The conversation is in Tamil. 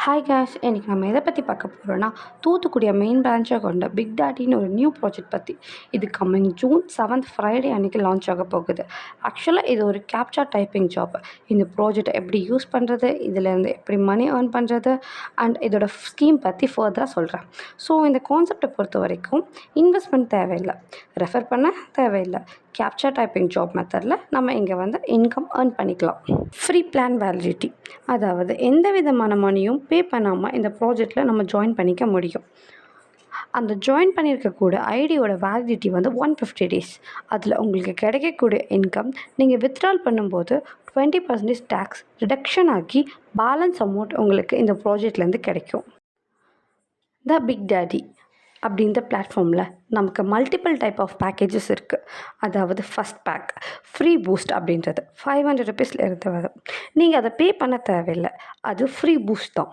ஹாய் கேஷ் இன்றைக்கி நம்ம எதை பற்றி பார்க்க போகிறோன்னா தூத்துக்குடியை மெயின் பிரான்ச்சாக கொண்ட பிக் டாடின்னு ஒரு நியூ ப்ராஜெக்ட் பற்றி. இது கம்மிங் June 7 ஃப்ரைடே அன்றைக்கி லான்ச் ஆக போகுது. ஆக்சுவலாக இது ஒரு கேப்சா டைப்பிங் ஜாப். இந்த ப்ராஜெக்டை எப்படி யூஸ் பண்ணுறது, இதிலேருந்து எப்படி மணி ஏர்ன் பண்ணுறது அண்ட் இதோட ஸ்கீம் பற்றி ஃபர்தராக சொல்கிறேன். ஸோ இந்த கான்செப்டை பொறுத்த வரைக்கும் இன்வெஸ்ட்மெண்ட் தேவையில்லை, ரெஃபர் பண்ண தேவையில்லை. கேப்சா டைப்பிங் ஜாப் மெத்தடில் நம்ம இங்கே இன்கம் ஏர்ன் பண்ணிக்கலாம். ஃப்ரீ பிளான் வேலிடிட்டி, அதாவது எந்த விதமான மணியும் பே பண்ணாமல் இந்த ப்ராஜெக்டில் நம்ம ஜாயின் பண்ணிக்க முடியும். அந்த ஜாயின் பண்ணியிருக்கக்கூட ஐடியோட வேலிடிட்டி 150 days. அதில் உங்களுக்கு கிடைக்கக்கூடிய இன்கம் நீங்கள் வித்ட்ரால் பண்ணும்போது 20% டேக்ஸ் ரிடக்ஷன் ஆகி பேலன்ஸ் அமௌண்ட் உங்களுக்கு இந்த ப்ராஜெக்ட்லேருந்து கிடைக்கும். த பிக் டாடி அப்படின்ற பிளாட்ஃபார்மில் நமக்கு மல்டிபிள் டைப் ஆஃப் பேக்கேஜஸ் இருக்குது. அதாவது ஃபஸ்ட் பேக் ஃப்ரீ பூஸ்ட் அப்படின்றது 500 rupeesல இருந்து வரும். நீங்கள் அதை பே பண்ண தேவையில்லை, அது ஃப்ரீ பூஸ்ட் தான்.